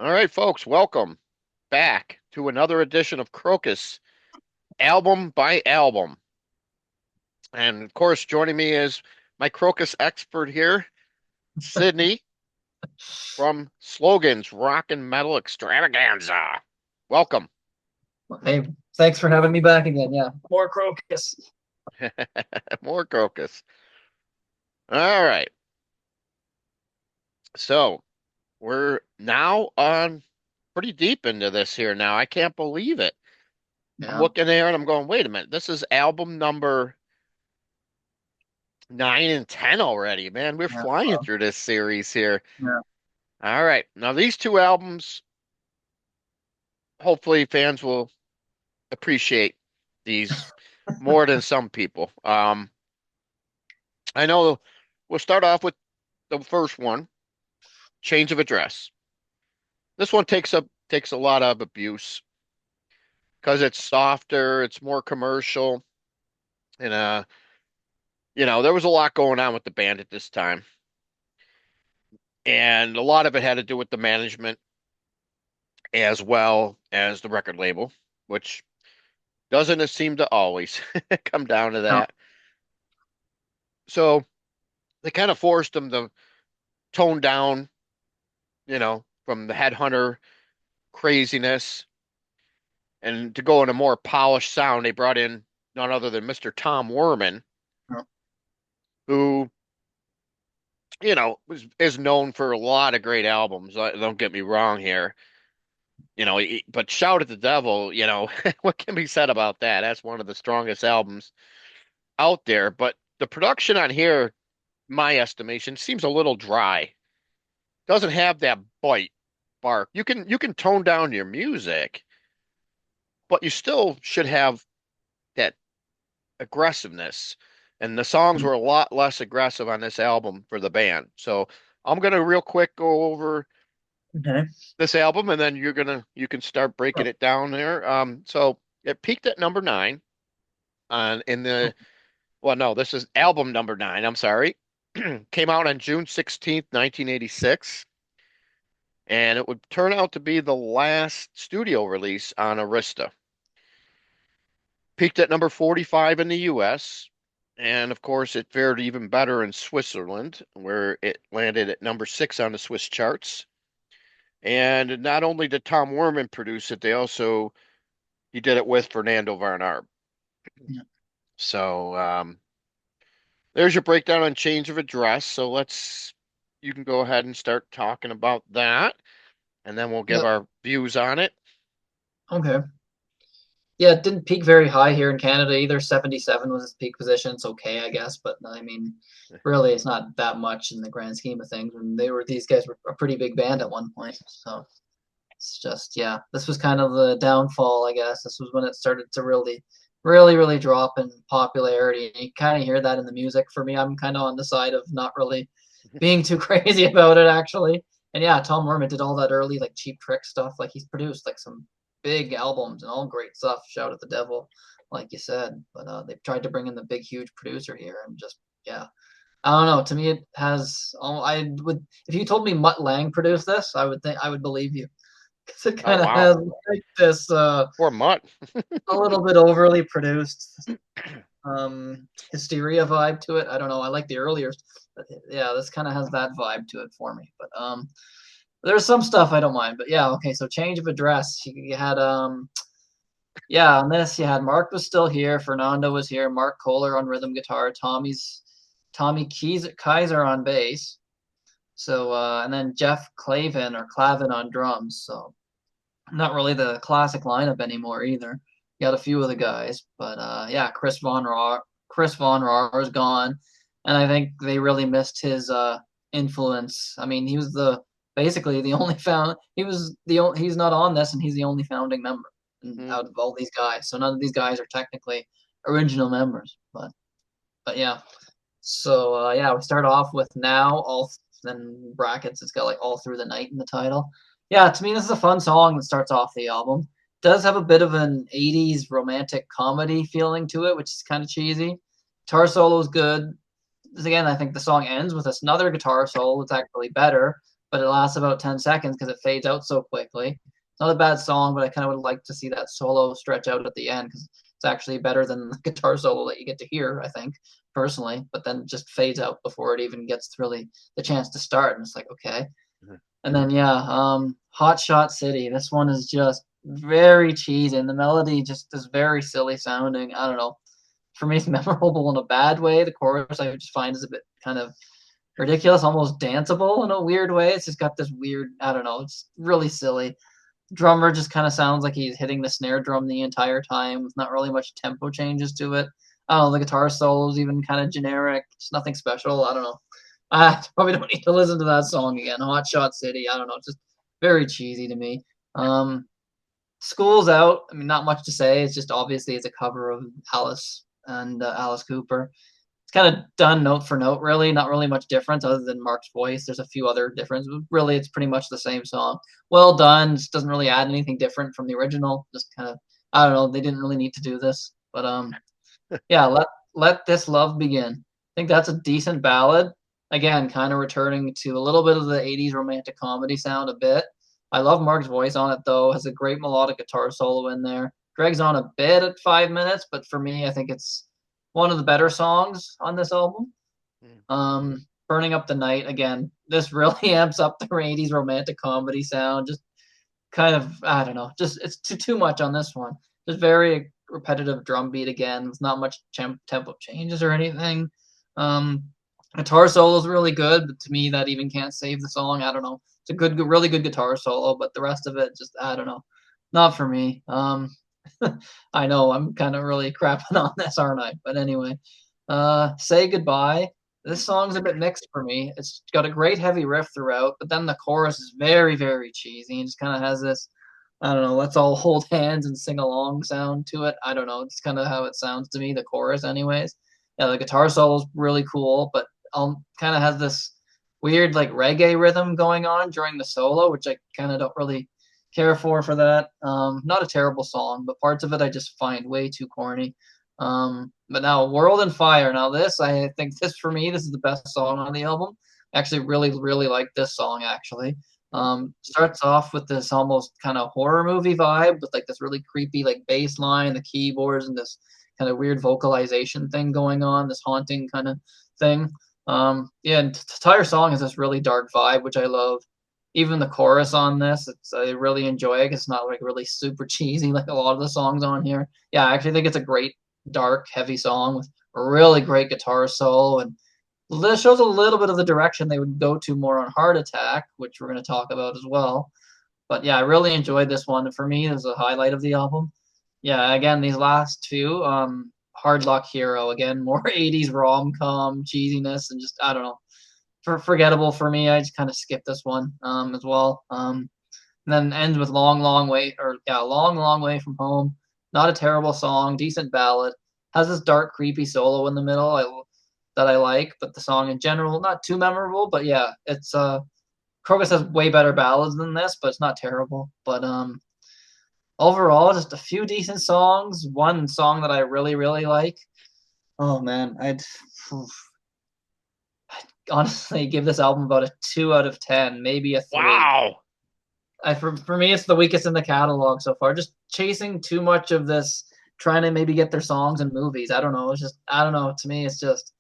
All right, folks, welcome back to another edition of Krokus, album by album. And of course, joining me is my Krokus expert here, Sidney from Slogan's Rock and Metal Extravaganza. Welcome. Hey, thanks for having me back again. Yeah, more Crocus. More Krokus. All right. So we're now on pretty deep into this here now. I can't believe it. I'm Yeah, looking there and I'm going, wait a minute. This is album number 9 and 10 already, man. We're yeah, flying through this series here. yeah. All right. Now, these two albums, hopefully, fans will appreciate these more than some people. I know we'll start off with the first one, Change of Address. This one takes a lot of abuse because it's softer, it's more commercial, and there was a lot going on with the band at this time, and a lot of it had to do with the management as well as the record label, which doesn't it seem to always come down to No, that. So they kind of forced them to tone down, from the headhunter craziness and to go in a more polished sound. They brought in none other than Mr. Tom Werman, no. who, is known for a lot of great albums. Don't get me wrong here. But Shout at the Devil, what can be said about that? That's one of the strongest albums out there. But the production on here, my estimation, seems a little dry. Doesn't have that bite bark. You can tone down your music, but you still should have that aggressiveness. And the songs Mm. were a lot less aggressive on this album for the band. So I'm gonna real quick go over Okay. this album, and then you can start breaking it down there. So it peaked at number 9 on in the well, no, this is album number 9. I'm sorry. Came out on June 16th, 1986. And it would turn out to be the last studio release on Arista. Peaked at number 45 in the US, and of course, it fared even better in Switzerland, where it landed at number 6 on the Swiss charts. And not only did Tom Werman produce it, he did it with Fernando Van Arp. Yeah. So there's your breakdown on Change of Address. So you can go ahead and start talking about that, and then we'll give Yep. our views on it. Okay. Yeah, it didn't peak very high here in Canada either. 77 was its peak position. It's okay, I guess, but I mean, really, it's not that much in the grand scheme of things. And these guys were a pretty big band at one point. So it's just, yeah, this was kind of the downfall, I guess. This was when it started to really drop in popularity. And you kind of hear that in the music. For me, I'm kind of on the side of not really being too crazy about it, actually. And yeah, Tom Werman did all that early, like Cheap Trick stuff. Like he's produced like some big albums and all great stuff. Shout at the Devil, like you said. But they've tried to bring in the big, huge producer here, and just yeah, I don't know. To me, it has. Oh, I would if you told me Mutt Lang produced this, I would believe you because it Oh kind of wow, has like this poor Mutt. a little bit overly produced hysteria vibe to it. I don't know. I like the earlier, but yeah, this kind of has that vibe to it for me. But there's some stuff I don't mind. But yeah, okay. So Change of Address. You had yeah, on this you had Mark was still here, Fernando was here, Mark Kohler on rhythm guitar, Tommy Kaiser on bass. So and then Jeff Clavin on drums. So not really the classic lineup anymore either. You got a few of the guys, but yeah, Chris Von Rahr is gone, and I think they really missed his influence. I mean, he was the basically the only found he was the only he's not on this, and he's the only founding member Mhm. out of all these guys. So none of these guys are technically original members, but yeah. So yeah, we start off with now all then brackets. It's got like all through the night in the title. Yeah, to me this is a fun song that starts off the album. It does have a bit of an 80s romantic comedy feeling to it, which is kind of cheesy. Guitar solo is good. Again, I think the song ends with another guitar solo that's actually better. but it lasts about 10 seconds because it fades out so quickly. It's not a bad song, but I kind of would like to see that solo stretch out at the end because it's actually better than the guitar solo that you get to hear, I think, personally. But then it just fades out before it even gets really the chance to start. And it's like, okay. Mhm. And then yeah, Hot Shot City. This one is just very cheesy, and the melody just is very silly sounding. I don't know. For me, it's memorable in a bad way. The chorus I just find is a bit kind of ridiculous, almost danceable in a weird way. It's just got this weird, I don't know, it's really silly. Drummer just kind of sounds like he's hitting the snare drum the entire time with not really much tempo changes to it. I don't know, the guitar solo is even kind of generic. It's nothing special. I don't know. I probably don't need to listen to that song again. Hot Shot City. I don't know. It's just very cheesy to me. Um, School's Out. I mean, not much to say. It's just obviously it's a cover of Alice and Alice Cooper. It's kind of done note for note, really. Not really much difference other than Mark's voice. There's a few other differences, but really it's pretty much the same song. Well done. Just doesn't really add anything different from the original. Just kind of, I don't know. They didn't really need to do this, but yeah. Let This Love Begin. I think that's a decent ballad. Again, kind of returning to a little bit of the '80s romantic comedy sound a bit. I love Mark's voice on it though. Has a great melodic guitar solo in there. Greg's on a bit at 5 minutes, but for me, I think it's one of the better songs on this album. Mm. Burning Up the Night again. This really amps up the '80s romantic comedy sound. Just kind of, I don't know, just it's too much on this one. Just very repetitive drum beat again. It's not much tempo changes or anything. Um, Guitar solo is really good, but to me that even can't save the song. I don't know. It's a really good guitar solo, but the rest of it just I don't know, not for me. I know I'm kind of really crapping on this, aren't I? But anyway, Say Goodbye. This song's a bit mixed for me. It's got a great heavy riff throughout, but then the chorus is very cheesy and just kind of has this, I don't know, let's all hold hands and sing along sound to it. I don't know. It's kind of how it sounds to me, the chorus, anyways. Yeah, the guitar solo is really cool, but kind of has this weird like reggae rhythm going on during the solo, which I kind of don't really care for that. Not a terrible song, but parts of it I just find way too corny. But now World and Fire. Now this, I think this for me, this is the best song on the album. I actually really like this song actually. Starts off with this almost kind of horror movie vibe with like this really creepy like bass line, the keyboards, and this kind of weird vocalization thing going on, this haunting kind of thing. Yeah, and the entire song has this really dark vibe, which I love. Even the chorus on this, I really enjoy it. It's not like really super cheesy like a lot of the songs on here. Yeah, I actually think it's a great dark, heavy song with a really great guitar solo, and this shows a little bit of the direction they would go to more on Heart Attack, which we're going to talk about as well. But yeah, I really enjoyed this one. And for me, this is a highlight of the album. Yeah, again, these last two, Hard Luck Hero, again, more '80s rom com cheesiness and just I don't know, forgettable for me. I just kind of skipped this one as well. And then ends with Long Way, or yeah, Long Way from Home. Not a terrible song, decent ballad. Has this dark, creepy solo in the middle that I like, but the song in general not too memorable. But yeah, it's Krokus has way better ballads than this, but it's not terrible. But overall, just a few decent songs. One song that I really like. Oh man, I'd honestly give this album about a 2 out of 10, maybe a 3. Wow. For me, it's the weakest in the catalog so far. Just chasing too much of this, trying to maybe get their songs in movies. I don't know. It's just I don't know. To me, it's just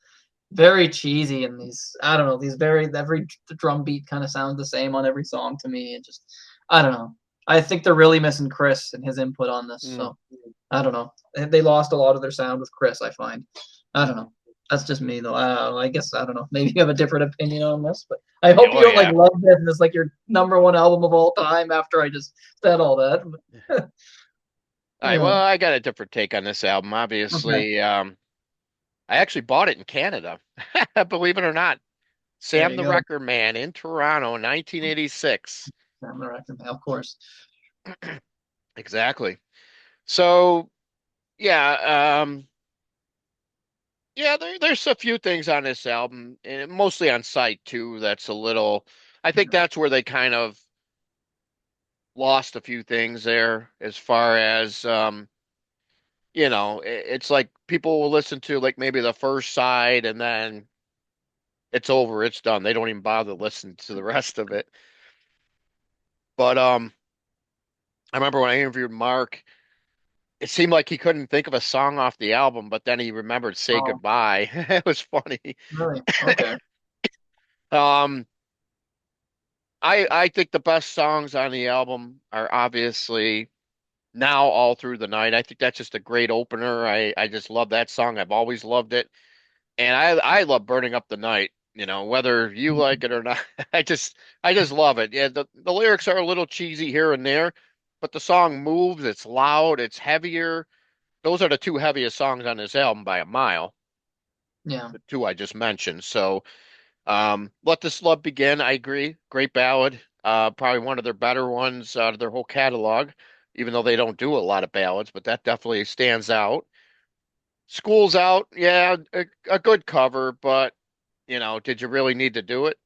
very cheesy, and these I don't know. These every drum beat kind of sounds the same on every song to me. It just I don't know. I think they're really missing Chris and his input on this. Mm. So I don't know. They lost a lot of their sound with Chris. I find. I don't know. That's just me though. I guess I don't know. Maybe you have a different opinion on this, but I hope you Oh don't like yeah. love this and it's like your number one album of all time after I just said all that. All right, well, Yeah. I got a different take on this album. Okay. Obviously, I actually bought it in Canada, believe it or not. There Sam you the go. Record Man in Toronto, 1986. I'm the record, of course. Exactly. So, yeah, yeah, there's a few things on this album, and mostly on site too. That's a little. I think that's where they kind of lost a few things there, as far as it's like people will listen to like maybe the first side, and then it's over, it's done. They don't even bother listening to the rest of it. But I remember when I interviewed Mark, it seemed like he couldn't think of a song off the album, but then he remembered "Say Oh, Goodbye." It was funny. really? Okay. Um, I think the best songs on the album are obviously Now All Through the Night. I think that's just a great opener. I just love that song. I've always loved it. And I love Burning Up the Night, whether you like it or not. I just love it. Yeah, the lyrics are a little cheesy here and there, but the song moves, it's loud, it's heavier. Those are the two heaviest songs on this album by a mile, Yeah. the two I just mentioned. So, Let This Love Begin, I agree. Great ballad. Probably one of their better ones out of their whole catalog, even though they don't do a lot of ballads, but that definitely stands out. School's Out, yeah, a good cover, but did you really need to do it?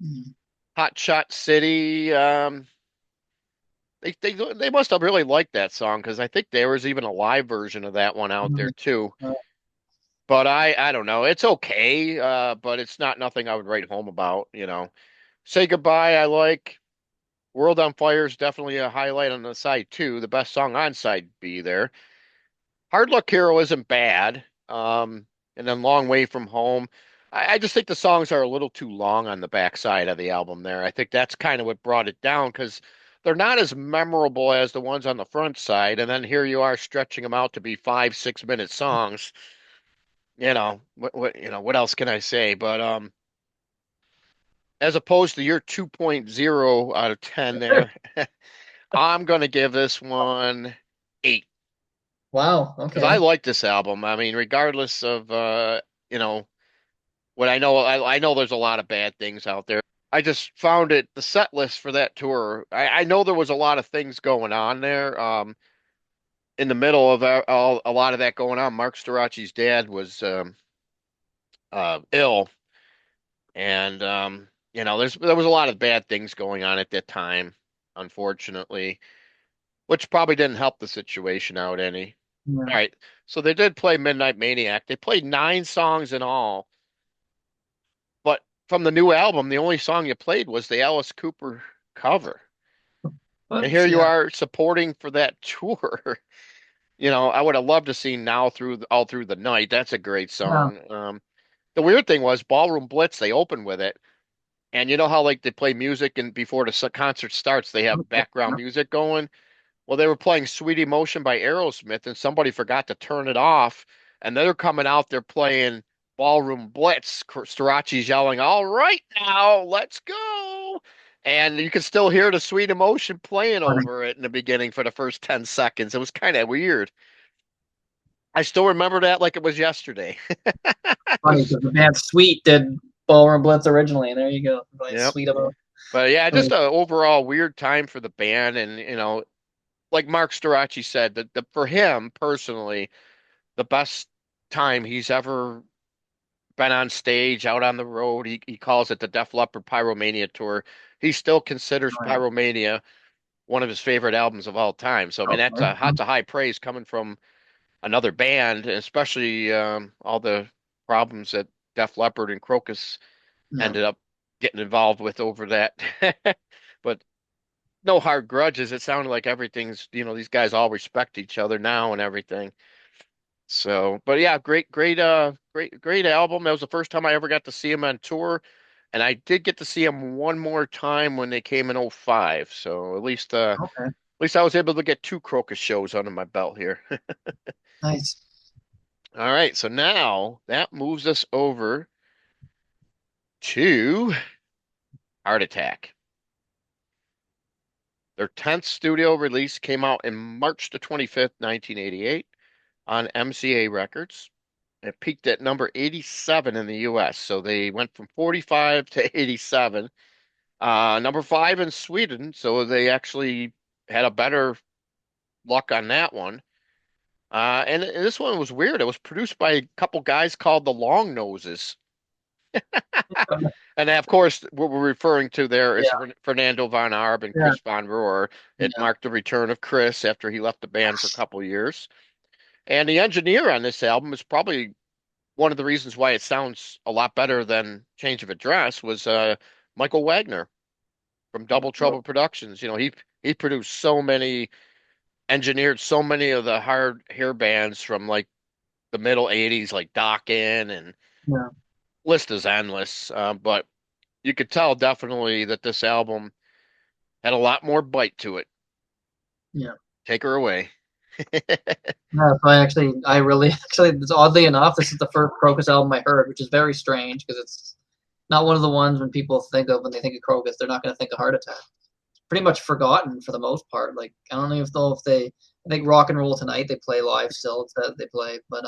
Mhm. Hot Shot City, they must have really liked that song because I think there was even a live version of that one out there Really? too. Uh, But I don't know. It's okay, but it's not nothing I would write home about. Say Goodbye, I like. World on Fire is definitely a highlight on the side too. The best song on side B there. Hard Luck Hero isn't bad. And then Long Way from Home. I just think the songs are a little too long on the backside of the album there. I think that's kind of what brought it down because they're not as memorable as the ones on the front side. And then here you are stretching them out to be 5, 6 minute songs. What else can I say? But as opposed to your 2.0 out of 10 there, I'm gonna give this one 8. wow. Because I Okay. like this album. I mean, regardless of you know, what I know there's a lot of bad things out there. I just found it the set list for that tour. I know there was a lot of things going on there. In the middle of a lot of that going on, Mark Storaci's dad was ill, and there was a lot of bad things going on at that time, unfortunately, which probably didn't help the situation out any. Yeah. All right, so they did play Midnight Maniac. They played 9 songs in all. But from the new album, the only song you played was the Alice Cooper cover. And here Whoops. you Yeah. are supporting for that tour. I would have loved to see Now Through All Through the Night. That's a great Yeah. song. The weird thing was Ballroom Blitz, they opened with it. And you know how like they play music and before the concert starts, they have background Yeah. music going? Well, they were playing Sweet Emotion by Aerosmith, and somebody forgot to turn it off. And they're coming out there playing Ballroom Blitz. Storaci's yelling, "All right, now let's go!" And you can still hear the Sweet Emotion playing Funny. over it in the beginning for the first 10 seconds. It was kind of weird. I still remember that like it was yesterday. It Funny was, because the band Sweet did Ballroom Blitz originally, and there you go. Like yep. Sweet about. But yeah, Oh, just a overall weird time for the band. And, like Mark Storaci said, that for him personally, the best time he's ever been on stage, out on the road. He calls it the Def Leppard Pyromania tour. He still considers yeah. Pyromania one of his favorite albums of all time. So I mean Okay. that's a high praise coming from another band, especially all the problems that Def Leppard and Krokus Yeah. ended up getting involved with over that. But no hard grudges. It sounded like everything's, these guys all respect each other now and everything. So, but yeah, great album. That was the first time I ever got to see him on tour, and I did get to see him one more time when they came in '05. So Okay. at least I was able to get 2 Crocus shows under my belt here. Nice. All right, so now that moves us over to Heart Attack. Their 10th studio release came out in March the 25th, 1988 on MCA Records. It peaked at number 87 in the US. So they went from 45 to 87. Number 5 in Sweden. So they actually had a better luck on that one. And this one was weird. It was produced by a couple guys called the Long Noses. And of course, what we're referring to there is Yeah. Fernando von Arb and Yeah. Chris von Rohr. It Yeah. marked the return of Chris after he left the band for a couple years. And the engineer on this album is probably one of the reasons why it sounds a lot better than Change of Address was Michael Wagner from Double Trouble Productions. He produced so many, engineered so many of the hard hair bands from like the middle '80s, like Dokken, and Yeah, list is endless. But you could tell definitely that this album had a lot more bite to it. yeah. Take her away. No, so I really actually, it's oddly enough, this is the first Krokus album I heard, which is very strange because it's not one of the ones when people think of when they think of Krokus, they're not going to think of Heart Attack. Pretty much forgotten for the most part. Like I don't even know if they, I think Rock and Roll Tonight they play live still. It's that they play, but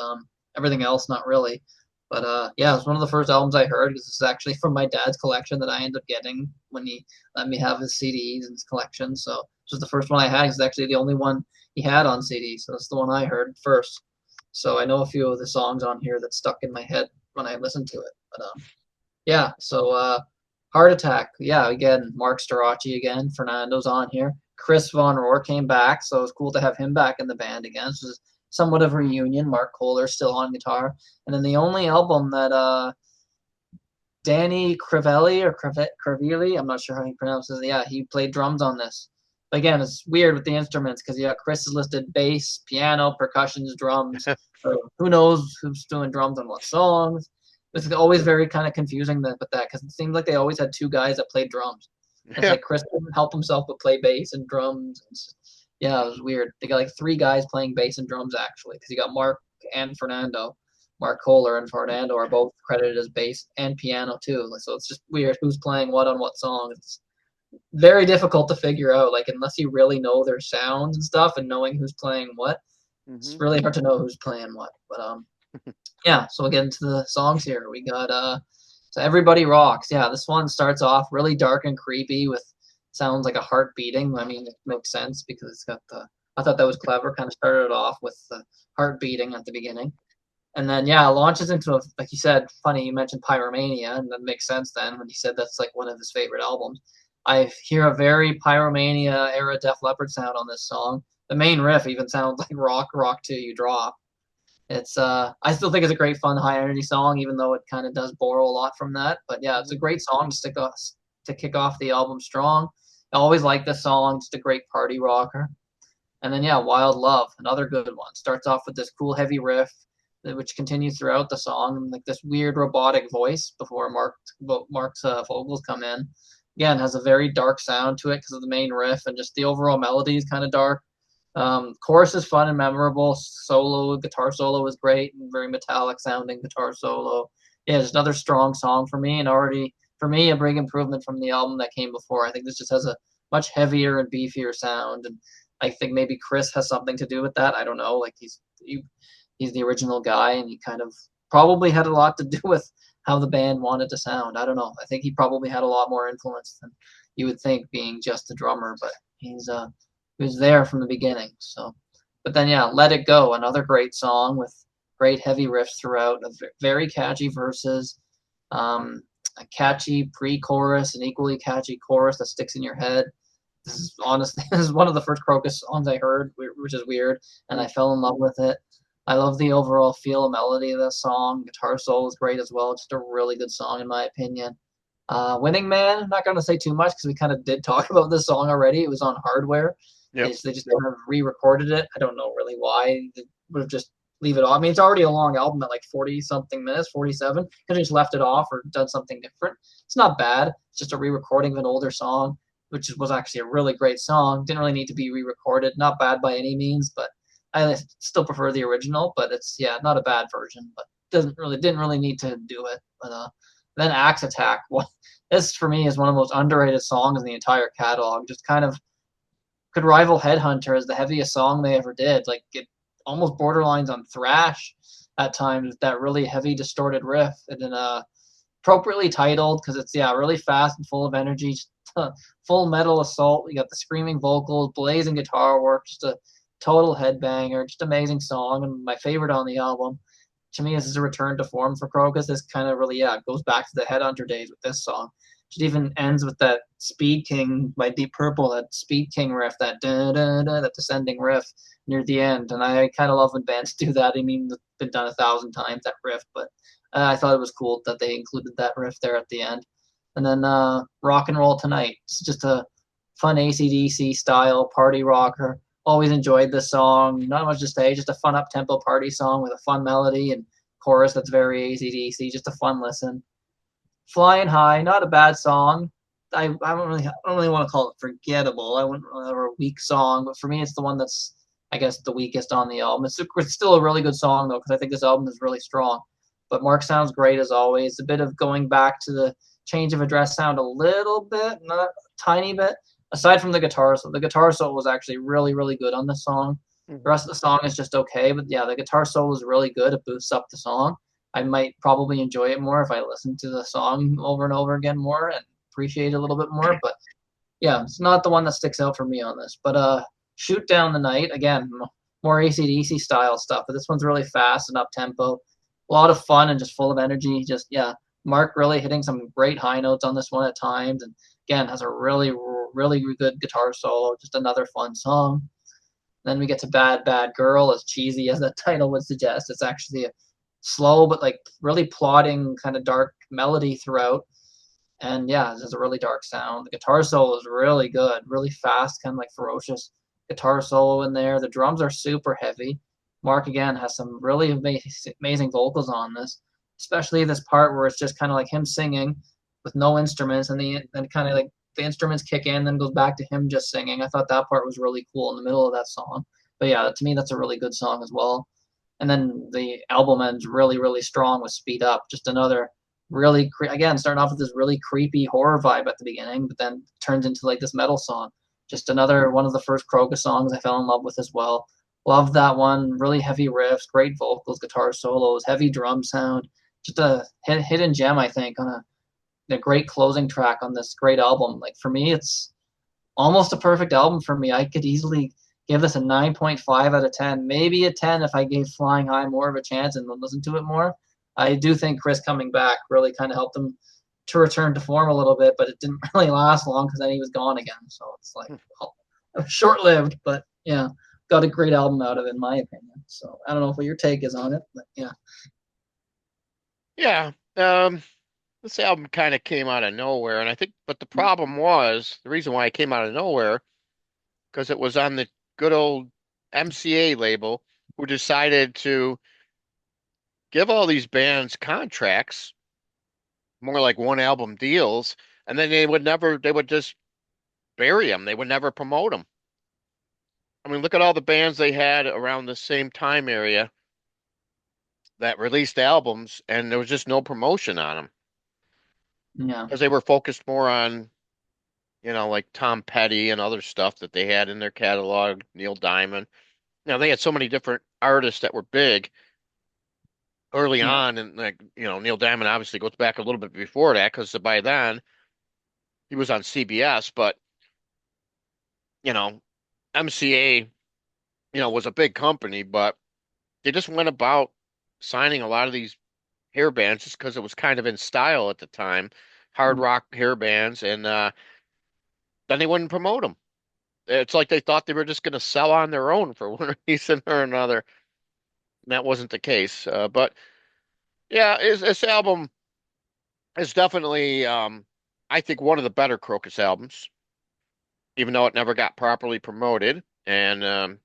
everything else not really. But yeah, it's one of the first albums I heard because it's actually from my dad's collection that I ended up getting when he let me have his CDs in his collection. So this was the first one I had. It's actually the only one he had on CD, so that's the one I heard first. So I know a few of the songs on here that stuck in my head when I listened to it. But yeah, so Heart Attack. Yeah, again, Mark Storace again. Fernando's on here. Chris Von Rohr came back, so it was cool to have him back in the band again. This was somewhat of a reunion. Mark Kohler still on guitar. And then the only album that Danny Crivelli, I'm not sure how he pronounces it. Yeah, he played drums on this. But again, it's weird with the instruments because yeah, Chris is listed bass, piano, percussions, drums. So who knows who's doing drums on what songs? It's always very kind of confusing with that because it seemed like they always had two guys that played drums. It's Yeah. like Chris couldn't help himself but play bass and drums. Yeah, it was weird. They got like three guys playing bass and drums actually because you got Mark and Fernando. Mark Kohler and Fernando are both credited as bass and piano too. So it's just weird who's playing what on what song. It's very difficult to figure out. Like unless you really know their sounds and stuff and knowing who's playing what, it's Hmm. really hard to know who's playing what. But yeah. So we'll get into the songs here. We got so Everybody Rocks. Yeah, this one starts off really dark and creepy with sounds like a heart beating. I mean, it makes sense because it's got the. I thought that was clever. Kind of started off with the heart beating at the beginning. And then yeah, it launches into a like you said, funny you mentioned Pyromania, and that makes sense then when he said that's like one of his favorite albums. I hear a very Pyromania era Def Leppard sound on this song. The main riff even sounds like rock till you drop. It's I still think it's a great fun high energy song, even though it kind of does borrow a lot from that. But yeah, it's a great song to stick us to kick off the album strong. I always like this song, just a great party rocker. And then yeah, Wild Love, another good one. Starts off with this cool heavy riff, which continues throughout the song, and like this weird robotic voice before Mark's vocals come in. Again, has a very dark sound to it because of the main riff, and just the overall melody is kind of dark. Chorus is fun and memorable. Guitar solo is great and very metallic sounding guitar solo. Yeah, it's another strong song for me, and already for me a big improvement from the album that came before. I think this just has a much heavier and beefier sound, and I think maybe Chris has something to do with that. I don't know. Like he's the original guy, and he kind of probably had a lot to do with how the band wanted to sound. I don't know. I think he probably had a lot more influence than you would think, being just a drummer. But he was there from the beginning. So, but then yeah, Let It Go, another great song with great heavy riffs throughout, very catchy verses. Um, a catchy pre-chorus, an equally catchy chorus that sticks in your head. This is honestly this is one of the first Krokus songs I heard, which is weird, and I fell in love with it. I love the overall feel and melody of this song. Guitar solo is great as well. Just a really good song in my opinion. Winning Man, I'm not going to say too much because we kind of did talk about this song already. It was on Hardware. Yep. They just kind of re-recorded it. I don't know really why. They would have just leave it off. I mean, it's already a long album at like 40 something minutes, 47. Could have just left it off or done something different. It's not bad. It's just a re-recording of an older song, which was actually a really great song. Didn't really need to be re-recorded. Not bad by any means, but I still prefer the original. But it's yeah, not a bad version. But didn't really need to do it. But then Axe Attack. Well, this for me is one of the most underrated songs in the entire catalog. Just kind of could rival Headhunter as the heaviest song they ever did. Like it almost borderlines on thrash at times. That really heavy distorted riff, and then appropriately titled because it's yeah really fast and full of energy. Full metal assault. You got the screaming vocals, blazing guitar work, just a total headbanger, just amazing song, and my favorite on the album. To me, this is a return to form for Krokus. This kind of really, yeah, goes back to the Headhunter days with this song. It even ends with that Speed King by Deep Purple, that Speed King riff, that da da da, that descending riff near the end. And I kind of love when bands do that. I mean, it's been done 1,000 times that riff, but I thought it was cool that they included that riff there at the end. And then Rock and Roll Tonight. It's just a fun AC/DC style party rocker. Always enjoyed this song. Not much to say, just a fun up tempo party song with a fun melody and chorus that's very AC/DC. Just a fun listen. Flying High, not a bad song. I don't really want to call it forgettable. I wouldn't really have a weak song, but for me, it's the one that's I guess the weakest on the album. It's still a really good song though, because I think this album is really strong. But Mark sounds great as always. A bit of going back to the change of address sound a little bit, not a tiny bit. Aside from the guitar solo was actually really, really good on this song. The Mhm. rest of the song is just okay, but yeah, the guitar solo is really good. It boosts up the song. I might probably enjoy it more if I listen to the song over and over again more and appreciate it a little bit more. But yeah, it's not the one that sticks out for me on this. But Shoot Down the Night, again, more AC/DC style stuff. But this one's really fast and up tempo. A lot of fun and just full of energy. Just yeah, Mark really hitting some great high notes on this one at times, and again has a really good guitar solo. Just another fun song. Then we get to Bad Bad Girl, as cheesy as the title would suggest. It's actually a slow but like really plodding kind of dark melody throughout. And yeah, it has a really dark sound. The guitar solo is really good, really fast, kind of like ferocious guitar solo in there. The drums are super heavy. Mark again has some really amazing vocals on this, especially this part where it's just kind of like him singing with no instruments, and then kind of like the instruments kick in, then goes back to him just singing. I thought that part was really cool in the middle of that song. But yeah, to me, that's a really good song as well. And then the album ends really, really strong with Speed Up. Just another really, again, starting off with this really creepy horror vibe at the beginning, but then turns into like this metal song. Just another one of the first Krokus songs I fell in love with as well. Love that one. Really heavy riffs, great vocals, guitar solos, heavy drum sound. Just a hidden gem, I think, on a great closing track on this great album. Like for me, it's almost a perfect album for me. I could easily give this a 9.5 out of 10, maybe a 10 if I gave Flying High more of a chance and listen to it more. I do think Chris coming back really kind of helped him to return to form a little bit, but it didn't really last long because then he was gone again. So it's like well, short lived, but yeah, got a great album out of it, in my opinion. So I don't know what your take is on it, but yeah. Yeah. This album kind of came out of nowhere, and I think, but the problem was the reason why it came out of nowhere because it was on the good old MCA label, who decided to give all these bands contracts, more like one album deals, and then they would just bury them. They would never promote them. I mean, look at all the bands they had around the same time area that released albums, and there was just no promotion on them Yeah. because they were focused more on, like Tom Petty and other stuff that they had in their catalog, Neil Diamond. Now they had so many different artists that were big early Yeah. on, and like, Neil Diamond obviously goes back a little bit before that because by then he was on CBS, but you know, MCA, was a big company, but they just went about signing a lot of these hair bands just because it was kind of in style at the time, hard Mm. rock hair bands, and then they wouldn't promote them. It's like they thought they were just going to sell on their own for one reason or another. And that wasn't the case. But yeah, this album is definitely, I think, one of the better Krokus albums, even though it never got properly promoted. And I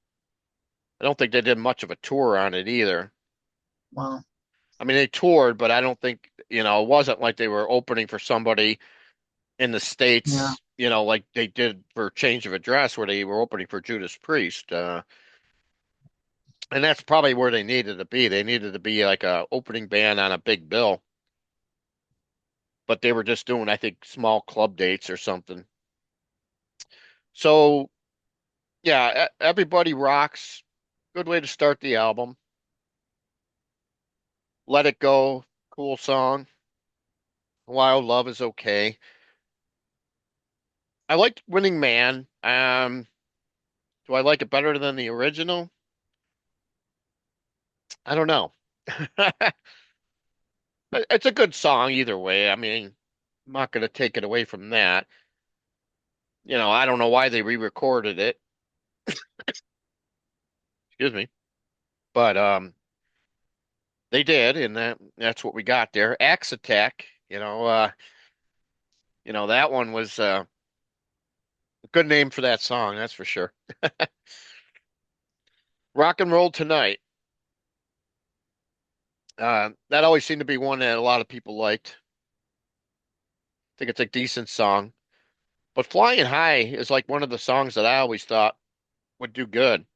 don't think they did much of a tour on it either. Wow. I mean, they toured, but I don't think, it wasn't like they were opening for somebody in the Yeah. States, like they did for Change of Address, where they were opening for Judas Priest. And that's probably where they needed to be. They needed to be like a opening band on a big bill, but they were just doing, I think, small club dates or something. So yeah, Everybody Rocks. Good way to start the album. Let It Go, cool song. Wild Love is okay. I liked Winning Man. Do I like it better than the original? I don't know. It's a good song either way. I mean, I'm not going to take it away from that. I don't know why they re-recorded it. Excuse me. But they did, and that's what we got there. Axe Attack, that one was a good name for that song, that's for sure. Rock and Roll Tonight. That always seemed to be one that a lot of people liked. I think it's a decent song. But Flying High is like one of the songs that I always thought would do good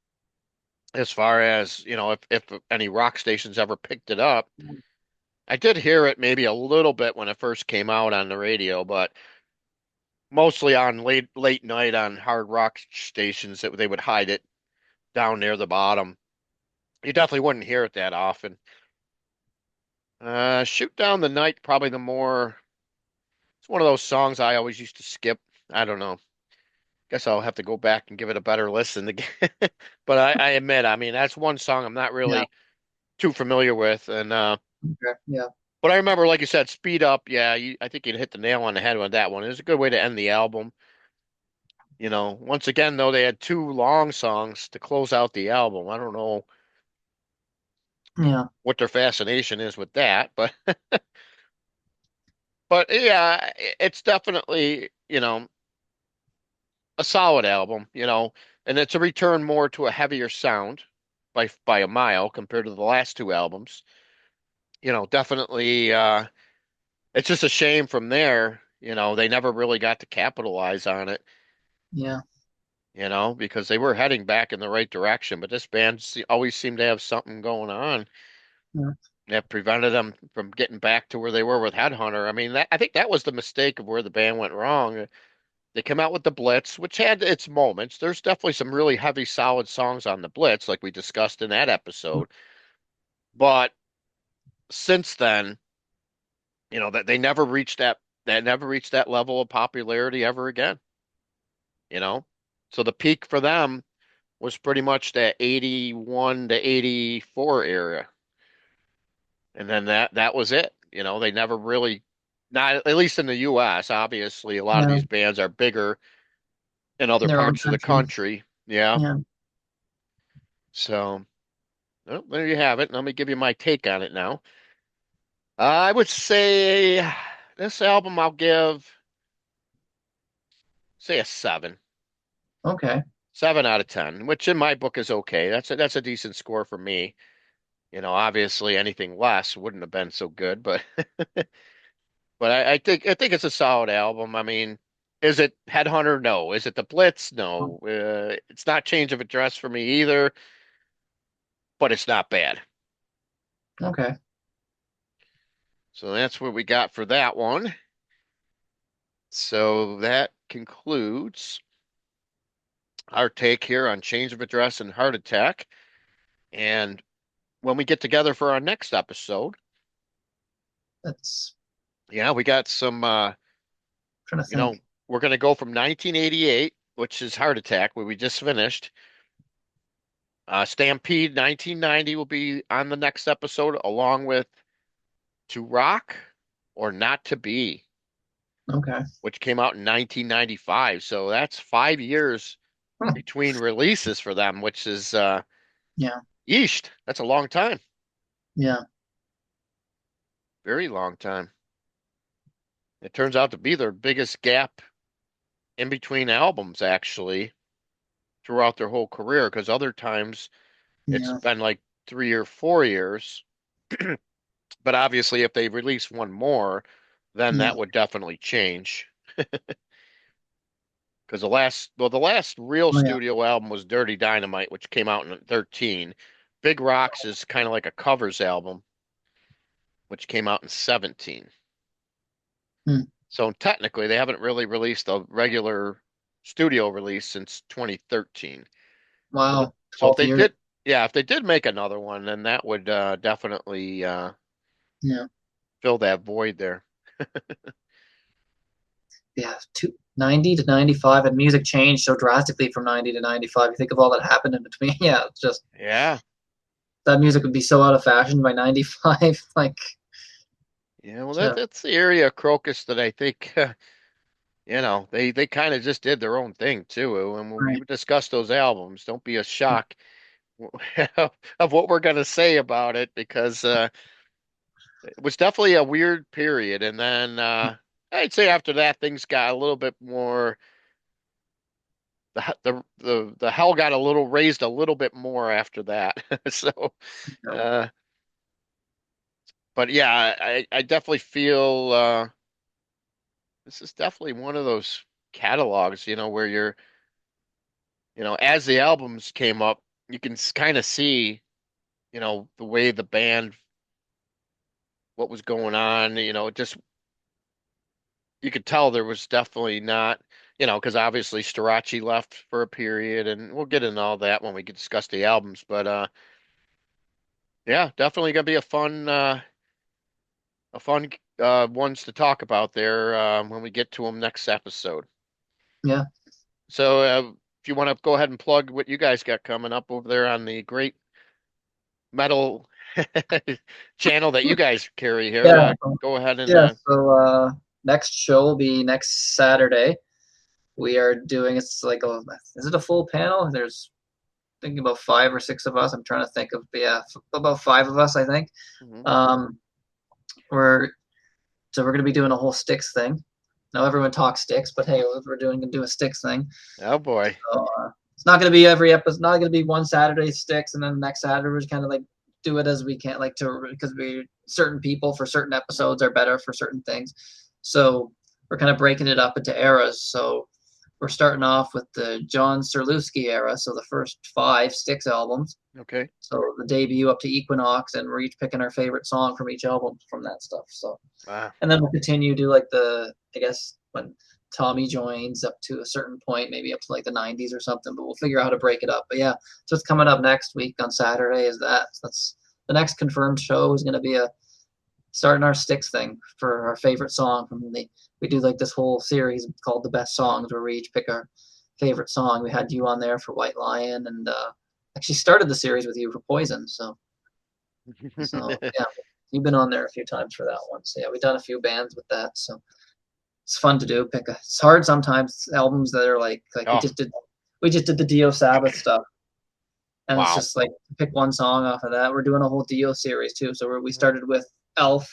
as far as, if any rock stations ever picked it up. I did hear it maybe a little bit when it first came out on the radio, but mostly on late night on hard rock stations that they would hide it down near the bottom. You definitely wouldn't hear it that often. Shoot Down the Night, probably it's one of those songs I always used to skip. I don't know. Guess I'll have to go back and give it a better listen again. But I admit, I mean, that's one song I'm not Yeah. really too familiar with. And Okay. Yeah. but I remember, like you said, Speed Up. Yeah, I think you'd hit the nail on the head with that one. It was a good way to end the album. Once again, though, they had two long songs to close out the album. I don't know Yeah. what their fascination is with that, but yeah, it's definitely, a solid album, and it's a return more to a heavier sound by a mile compared to the last two albums. Definitely it's just a shame from there, they never really got to capitalize on it, Yeah. because they were heading back in the right direction, but this band always seemed to have something going on Yeah. that prevented them from getting back to where they were with Headhunter. I mean, I think that was the mistake of where the band went wrong. They came out with the Blitz, which had its moments. There's definitely some really heavy, solid songs on the Blitz, like we discussed in that episode. But since then, that they never reached that level of popularity ever again, you know? So the peak for them was pretty much that 81 to 84 era. And then that was it. They never really, not at least in the US, obviously a lot of Yeah. these bands are bigger in other In their own parts of the country. country. Yeah. Yeah. So, well, there you have it. Let me give you my take on it now. I would say this album I'll say a seven. Okay. 7 out of 10, which in my book is okay. That's a decent score for me. Obviously anything less wouldn't have been so good, but I think it's a solid album. I mean, is it Headhunter? No. Is it the Blitz? No. It's not Change of Address for me either, but it's not bad. Okay. So that's what we got for that one. So that concludes our take here on Change of Address and Heart Attack. And when we get together for our next episode, That's yeah, we got some, trying to you know, think. we're going to go from 1988, which is Heart Attack, where we just finished. Stampede 1990 will be on the next episode, along with To Rock or Not to Be, Okay. which came out in 1995. So that's 5 years between releases for them, which is Yeah. yeesh, that's a long time. Yeah. Very long time. It turns out to be their biggest gap in between albums, actually, throughout their whole career, because other times it's Yeah. been like 3 or 4 years. But obviously, if they release one more, then Yeah. that would definitely change. Because the last real Oh yeah. studio album was Dirty Dynamite, which came out in 13. Big Rocks is kind of like a covers album, which came out in 17. Hmm. So technically, they haven't really released a regular studio release since 2013. Wow. So if 12 they years. did, yeah, if they did make another one, then that would definitely Yeah. fill that void there. Yeah. 90 to 95, and music changed so drastically from 90 to 95. You think of all that happened in between. Yeah. It's just Yeah, that music would be so out of fashion by 95. Like, Yeah, well, Yeah, that's the area of Krokus that I think, they kind of just did their own thing too. And when we right. discuss those albums, don't be a shock of what we're going to say about it because it was definitely a weird period. And then I'd say after that, things got a little bit more. The hell got a little raised a little bit more after that. So, Yeah, uh, but yeah, I definitely feel this is definitely one of those catalogs, where as the albums came up, you can kind of see, the way the band, what was going on, just you could tell there was definitely not, because obviously Strachey left for a period, and we'll get into all that when we can discuss the albums. But yeah, definitely gonna be a fun ones to talk about there when we get to them next episode. yeah, So if you want to go ahead and plug what you guys got coming up over there on the great metal channel that you guys carry here, yeah. go ahead and Yeah, so next show will be next Saturday. We are doing it's like a is it a full panel? There's thinking about 5 or 6 of us. I'm trying to think of yeah, about 5 of us, I think. Mhm. Um, we're we're gonna be doing a whole sticks thing. Now everyone talks sticks, but hey, we're doing gonna do a sticks thing. Oh boy. So it's not gonna be every episode. Not gonna be one Saturday sticks, and then the next Saturday we're just kind of like do it as we can, like to because we certain people for certain episodes are better for certain things. So we're kind of breaking it up into eras. So we're starting off with the John Serlewski era, so the first 5 Styx albums. Okay. So the debut up to Equinox, and we're each picking our favorite song from each album from that stuff. So, Wow. and then we'll continue to do like I guess when Tommy joins up to a certain point, maybe up to like the 90s or something, but we'll figure out how to break it up. But yeah, so what's coming up next week on Saturday is that. So that's the next confirmed show is going to be a starting our sticks thing for our favorite song from the we do like this whole series called the best songs where we each pick our favorite song. We had you on there for White Lion, and actually started the series with you for Poison. So yeah, you've been on there a few times for that one. So yeah, we've done a few bands with that. So it's fun to do. It's hard sometimes albums that are like Oh, we just did the Dio Sabbath stuff, and it's wow. just like pick one song off of that. We're doing a whole Dio series too. So we Mhm. started with Elf,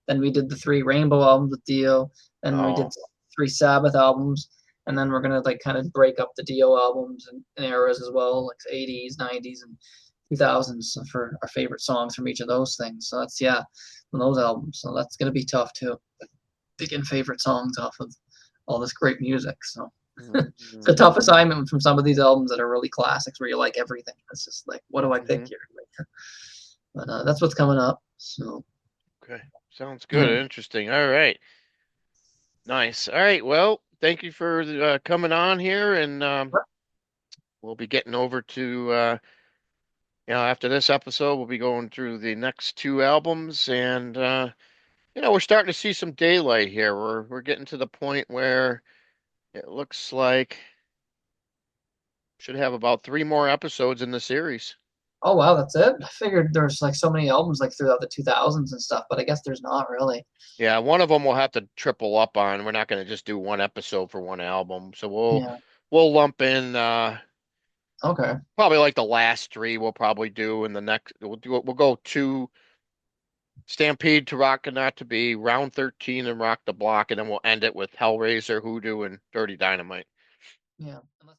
then we did the 3 Rainbow albums with Dio, then we did Oh. 3 Sabbath albums, and then we're gonna like kind of break up the Dio albums and eras as well, like 80s, 90s, and 2000s for our favorite songs from each of those things. So that's yeah, from those albums. So that's gonna be tough too, picking favorite songs off of all this great music. So it's a Mhm. tough assignment from some of these albums that are really classics where you like everything. It's just like, what do I pick Mhm. here? But that's what's coming up. So Okay. Sounds good. yeah, Interesting. All right. Nice. All right. Well, thank you for coming on here, and we'll be getting over to after this episode, we'll be going through the next 2 albums, and we're starting to see some daylight here. We're getting to the point where it looks like should have about 3 more episodes in the series. oh wow, that's it. I figured there's like so many albums like throughout the 2000s and stuff, but I guess there's not really. Yeah, one of them we'll have to triple up on. We're not going to just do one episode for one album. So we'll Yeah. we'll lump in Okay. probably like the last 3 we'll probably do in the next we'll go to Stampede to Rock and Not to Be, Round 13 and Rock the Block, and then we'll end it with Hellraiser, Hoodoo, and Dirty Dynamite. Yeah. Unless